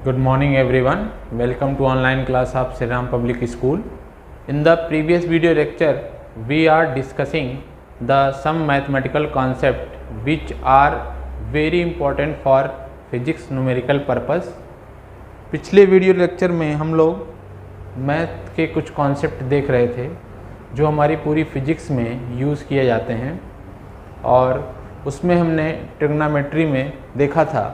Good morning everyone. Welcome to online class of Sri Ram Public School. In the previous video lecture, we are discussing some mathematical concept which are very important for physics numerical purpose. पिछले video lecture में हम लोग math के कुछ concept देख रहे थे जो हमारी पूरी फिजिक्स में यूज़ किए जाते हैं, और उसमें हमने ट्रिग्नोमेट्री में देखा था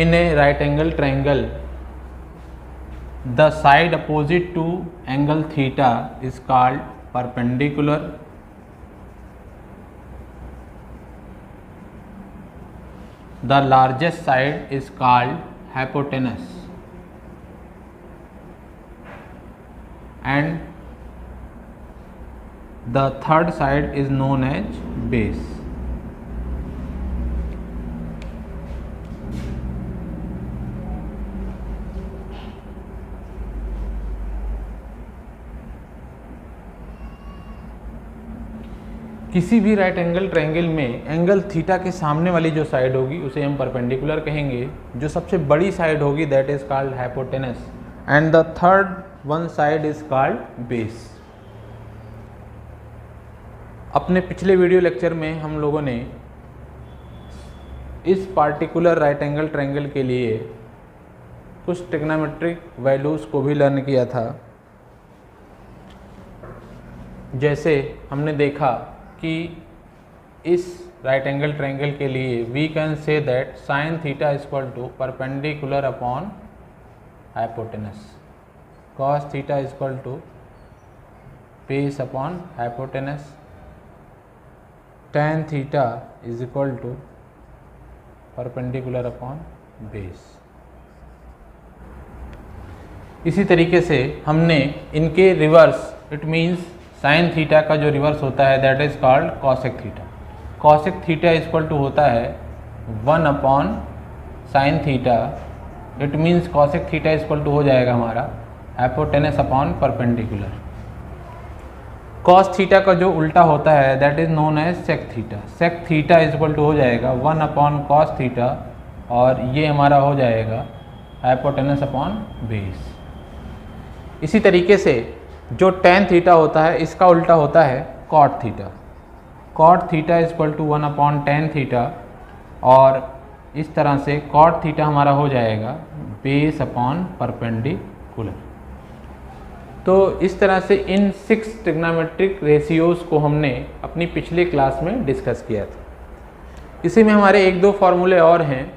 in a right angle triangle the side opposite to angle theta is called perpendicular, the largest side is called hypotenuse, and the third side is known as base. किसी भी राइट एंगल ट्रायंगल में angle theta के सामने वाली जो side होगी उसे हम परपेंडिकुलर कहेंगे, जो सबसे बड़ी साइड होगी that is called hypotenuse, and the third one side is called base. अपने पिछले वीडियो लेक्चर में हम लोगों ने इस पार्टिकुलर राइट एंगल ट्रायंगल के लिए कुछ ट्रिग्नोमेट्रिक वैल्यूज़ को भी लर्न किया था. जैसे हमने देखा कि इस राइट एंगल ट्रायंगल के लिए we can say that sine theta is equal to perpendicular upon hypotenuse, cos theta is equal to base upon hypotenuse, tan theta is equal to perpendicular upon base. इसी तरीके से हमने इनके reverse, it means sine theta का जो reverse होता है that is called cosec theta. Cosec theta is equal to होता है 1 upon sine theta, it means cosec theta is equal to हो जाएगा हमारा hypotenuse upon perpendicular. Cos theta का जो उल्टा होता है that is known as sec theta. Sec theta is equal to हो जाएगा 1 अपॉन कॉस थीटा, और ये हमारा हो जाएगा हाइपोटेनस अपॉन बेस. इसी तरीके से जो tan थीटा होता है इसका उल्टा होता है cot theta. Cot theta is equal to 1 upon tan theta, और इस तरह से कॉट थीटा हमारा हो जाएगा बेस अपॉन परपेंडिकुलर. तो इस तरह से इन 6 ट्रिग्नोमेट्रिक रेशियोज़ को हमने अपनी पिछले क्लास में डिस्कस किया था. इसी में हमारे 1-2 फार्मूले और हैं.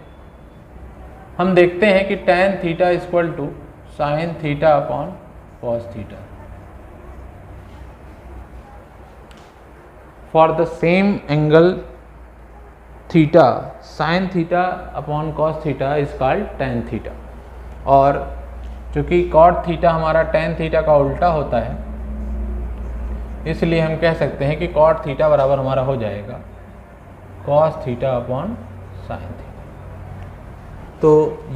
हम देखते हैं कि tan theta is equal to sine theta upon cos theta. For the same angle theta, sin theta upon cos theta is called tan theta. और चूँकि cot theta हमारा tan theta का उल्टा होता है, इसलिए हम कह सकते हैं कि cot theta बराबर हमारा हो जाएगा cos theta upon sin theta. तो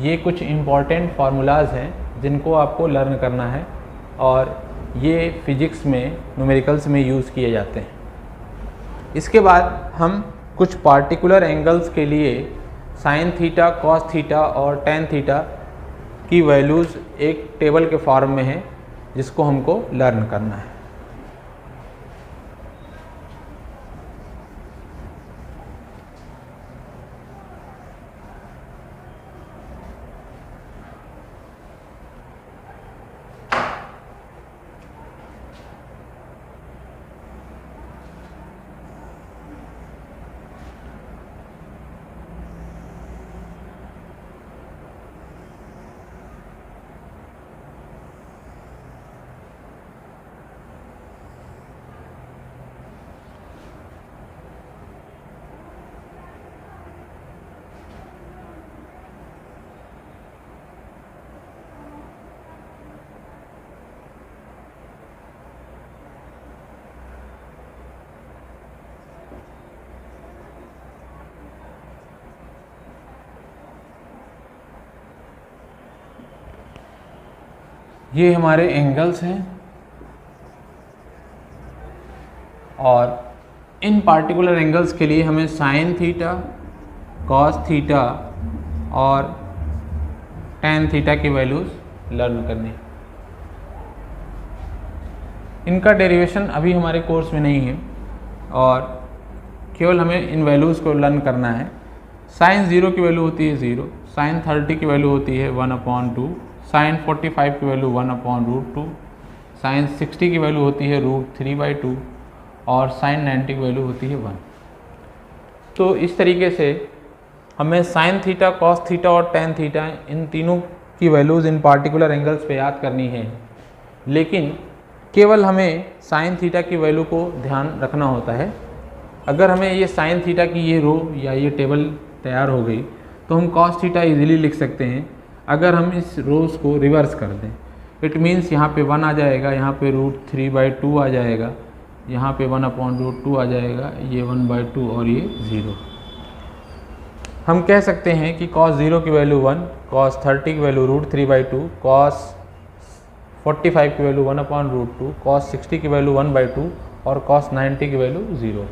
ये कुछ इम्पॉर्टेंट फार्मूलाज हैं जिनको आपको लर्न करना है, और ये फिजिक्स में न्यूमेरिकल्स में यूज़ किए जाते हैं. इसके बाद हम कुछ पार्टिकुलर एंगल्स के लिए साइन थीटा, कॉस थीटा और tan थीटा की वैल्यूज़ एक टेबल के फॉर्म में है जिसको हमको लर्न करना है. ये हमारे एंगल्स हैं और इन पार्टिकुलर एंगल्स के लिए हमें साइन थीटा, कॉस थीटा और टैन थीटा की वैल्यूज़ लर्न करनी है। इनका डेरिवेशन अभी हमारे कोर्स में नहीं है और केवल हमें इन वैल्यूज़ को लर्न करना है। साइन 0 की वैल्यू होती है 0, साइन 30 की वैल्यू होती है 1/2, साइन 45 की वैल्यू 1/√2, साइन 60 की वैल्यू होती है √3/2 और साइन 90 की वैल्यू होती है 1। तो इस तरीके से हमें साइन थीटा, कॉस थीटा और टैन थीटा इन तीनों की वैल्यूज़ इन पार्टिकुलर एंगल्स पे याद करनी है, लेकिन केवल हमें साइन थीटा की वैल्यू को ध्यान रखना होता है। अगर हमें ये साइन थीटा की ये रो या ये टेबल तैयार हो गई तो हम कॉस थीटा इजीली लिख सकते हैं अगर हम इस रोज़ को रिवर्स कर दें। इट मीन्स यहाँ पे 1 आ जाएगा, यहाँ पे √3/2 आ जाएगा, यहाँ पे 1/√2 आ जाएगा, ये 1/2 और ये 0। हम कह सकते हैं कि cos 0 की वैल्यू 1, cos 30 की वैल्यू √3/2, cos 45 की वैल्यू 1/√2, cos 60 की वैल्यू 1/2 और cos 90 की वैल्यू 0।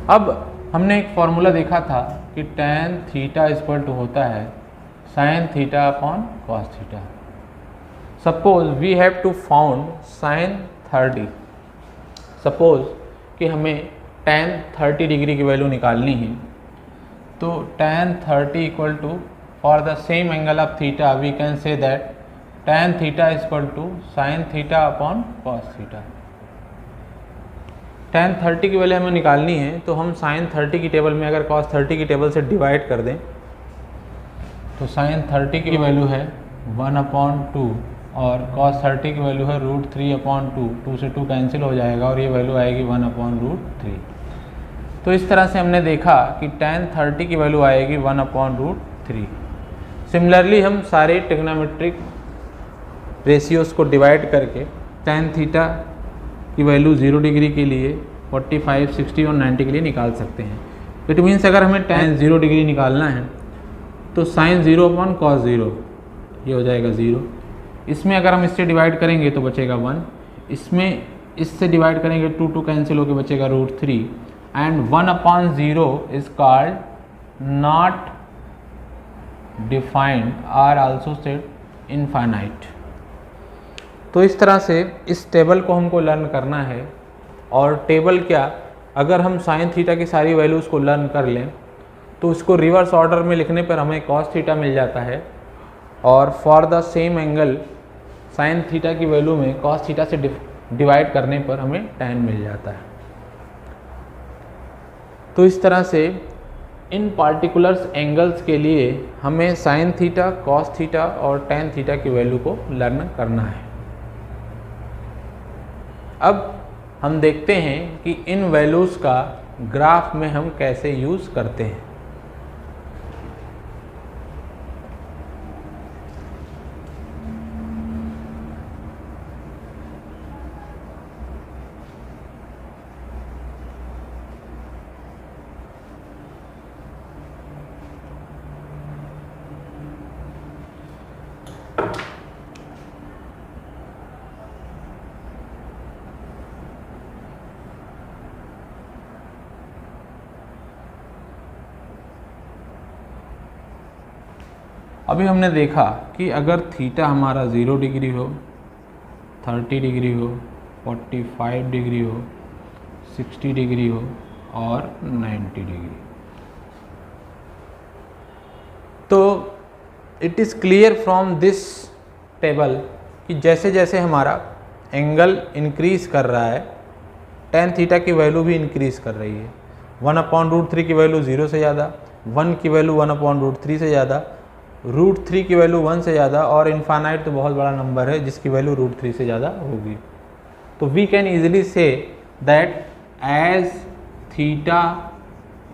अब हमने एक फॉर्मूला देखा था कि tan थीटा इक्वल टू होता है sin theta upon cos theta. Suppose we have to found sin 30। Suppose कि हमें tan 30 डिग्री की वैल्यू निकालनी है, तो tan 30 equal to for the same angle of theta we can say that tan theta equal to sin theta upon cos theta. tan 30 की value हमें निकालनी है, तो हम sin 30 की टेबल में अगर cos 30 की टेबल से डिवाइड कर दें तो sin 30 की वैल्यू है 1/2 और cos 30 की वैल्यू है √3/2। 2 से 2 कैंसिल हो जाएगा और ये वैल्यू आएगी 1/√3। तो इस तरह से हमने देखा कि tan 30 की वैल्यू आएगी 1/√3। सिमिलरली हम सारे ट्रिग्नोमेट्रिक रेशियोज़ को डिवाइड करके tan थीटा की वैल्यू 0 डिग्री के लिए 45, 60 और 90 के लिए निकाल सकते हैं। इट मीन्स अगर हमें tan 0 डिग्री निकालना है तो sin 0/cos 0 ये हो जाएगा 0। इसमें अगर हम इससे डिवाइड करेंगे तो बचेगा 1, इसमें इससे डिवाइड करेंगे 2 कैंसिल होकर बचेगा √3 and 1/0 is called not defined or also said infinite. तो इस तरह से इस टेबल को हमको लर्न करना है। और टेबल क्या, अगर हम साइन थीटा की सारी वैल्यूज़ को लर्न कर लें तो उसको रिवर्स ऑर्डर में लिखने पर हमें कॉस थीटा मिल जाता है और for the same angle sine theta की वैल्यू में कॉस थीटा से डिवाइड करने पर हमें टैन मिल जाता है। तो इस तरह से इन पार्टिकुलर्स एंगल्स के लिए हमें साइन थीटा, कॉस थीटा और टैन थीटा की वैल्यू को लर्न करना है। अब हम देखते हैं कि इन वैल्यूज़ का ग्राफ में हम कैसे यूज़ करते हैं। अभी हमने देखा कि अगर थीटा हमारा 0 डिग्री हो, 30 डिग्री हो, 45 डिग्री हो, 60 डिग्री हो और 90 डिग्री, तो it is clear from this table कि जैसे जैसे हमारा एंगल इंक्रीज़ कर रहा है tan थीटा की वैल्यू भी इंक्रीज़ कर रही है। 1/√3 की वैल्यू 0 से ज़्यादा, 1 की वैल्यू 1/√3 से ज़्यादा, √3 की वैल्यू 1 से ज़्यादा और इनफाइनाइट तो बहुत बड़ा नंबर है जिसकी वैल्यू √3 से ज़्यादा होगी। तो we can easily say that as theta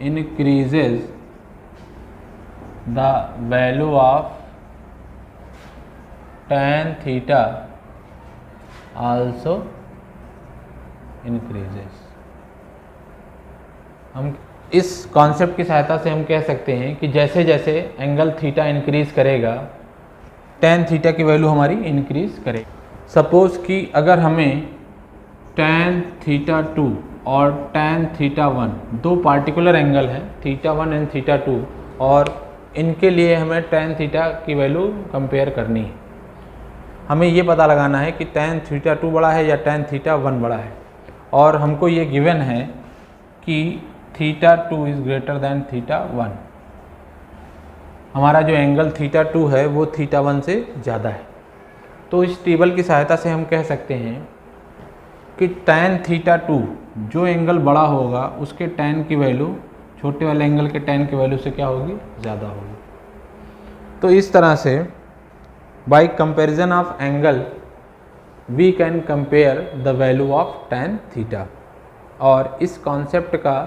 increases the value of tan theta also increases. हम इस कॉन्सेप्ट की सहायता से हम कह सकते हैं कि जैसे जैसे एंगल थीटा इंक्रीज़ करेगा टेन थीटा की वैल्यू हमारी इंक्रीज करेगी। सपोज कि अगर हमें टेन थीटा 2 और टेन थीटा 1 दो पार्टिकुलर एंगल हैं, थीटा 1 एंड थीटा 2, और इनके लिए हमें टेन थीटा की वैल्यू कंपेयर करनी है। हमें ये पता लगाना है कि टेन थीटा 2 बड़ा है या टेन थीटा 1 बड़ा है, और हमको ये गिवन है कि theta 2 is greater then theta 1। हमारा जो एंगल थीटा 2 है वो थीटा 1 से ज़्यादा है। तो इस टेबल की सहायता से हम कह सकते हैं कि टेन थीटा 2 जो एंगल बड़ा होगा उसके टेन की वैल्यू छोटे वाले एंगल के टेन की वैल्यू से क्या होगी, ज़्यादा होगी। तो इस तरह से by comparison of angle we can compare the value of tan theta. और इस कॉन्सेप्ट का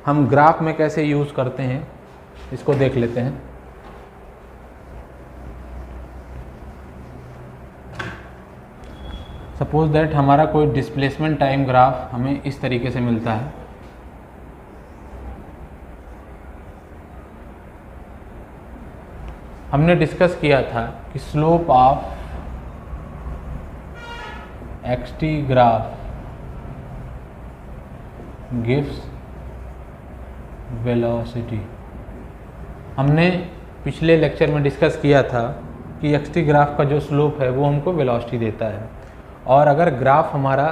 हम ग्राफ में कैसे यूज़ करते हैं इसको देख लेते हैं। सपोज दैट हमारा कोई डिस्प्लेसमेंट टाइम ग्राफ हमें इस तरीके से मिलता है। हमने डिस्कस किया था कि slope of x t graph gives velocity. हमने पिछले लेक्चर में डिस्कस किया था कि एक्स-टी ग्राफ का जो स्लोप है वो हमको वेलोसिटी देता है, और अगर ग्राफ हमारा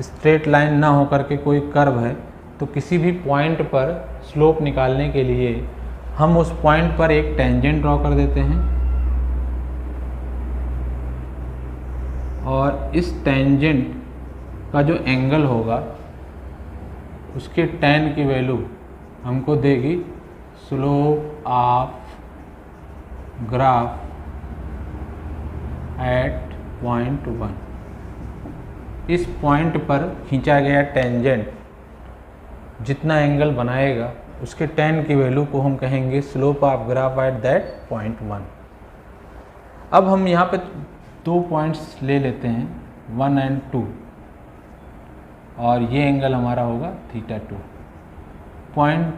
स्ट्रेट लाइन ना होकर के कोई कर्व है तो किसी भी पॉइंट पर स्लोप निकालने के लिए हम उस पॉइंट पर एक टेंजेंट ड्रॉ कर देते हैं, और इस टेंजेंट का जो एंगल होगा उसके टेन की वैल्यू हमको देगी slope of graph at point 1। इस पॉइंट पर खींचा गया टेंजेंट जितना एंगल बनाएगा उसके टेन की वैल्यू को हम कहेंगे slope of graph at that point 1। अब हम यहाँ पे दो पॉइंट्स ले लेते हैं 1 एंड 2, और ये एंगल हमारा होगा थीटा 2। पॉइंट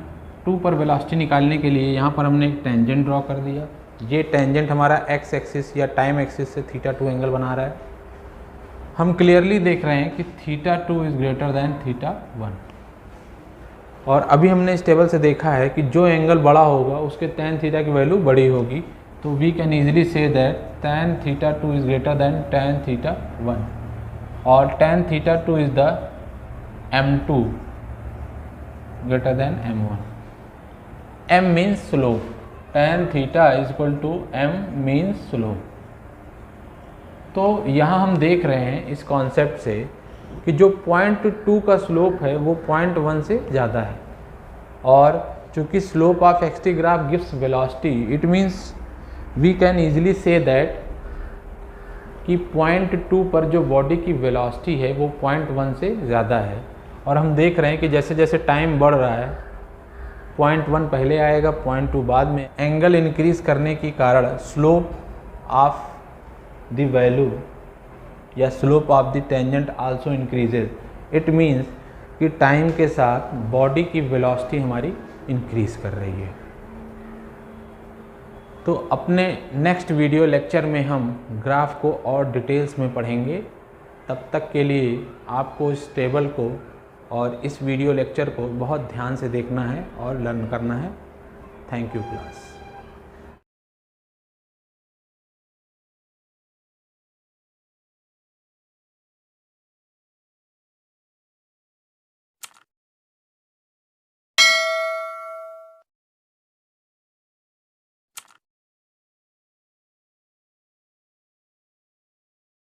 2 पर वेलोसिटी निकालने के लिए यहाँ पर हमने एक टेंजेंट ड्रॉ कर दिया। ये टेंजेंट हमारा एक्स एक्सिस या टाइम एक्सिस से थीटा 2 एंगल बना रहा है। हम क्लियरली देख रहे हैं कि theta 2 is greater then theta 1, और अभी हमने इस टेबल से देखा है कि जो एंगल बड़ा होगा उसके टेन थीटा की वैल्यू बड़ी होगी। तो we can easily say that tan theta 2 is greater than tan theta 1, और tan theta 2 is the m2 greater than m1। m means slope, tan theta is equal to m means slope. तो यहाँ हम देख रहे हैं इस concept से कि जो पॉइंट 2 का स्लोप है वो पॉइंट 1 से ज़्यादा है, और चूँकि slope of x t graph gives velocity, it means we can easily say that कि पॉइंट 2 पर जो बॉडी की वेलोसिटी है वो पॉइंट 1 से ज़्यादा है। और हम देख रहे हैं कि जैसे जैसे टाइम बढ़ रहा है पॉइंट 1 पहले आएगा, पॉइंट 2 बाद में। एंगल इंक्रीज करने के कारण स्लोप ऑफ द वैल्यू या slope of the tangent also increases. It means कि टाइम के साथ बॉडी की वेलोसिटी हमारी इंक्रीज कर रही है। तो अपने नेक्स्ट वीडियो लेक्चर में हम ग्राफ को और डिटेल्स में पढ़ेंगे। तब तक के लिए आपको इस टेबल को और इस वीडियो लेक्चर को बहुत ध्यान से देखना है और लर्न करना है। Thank you class.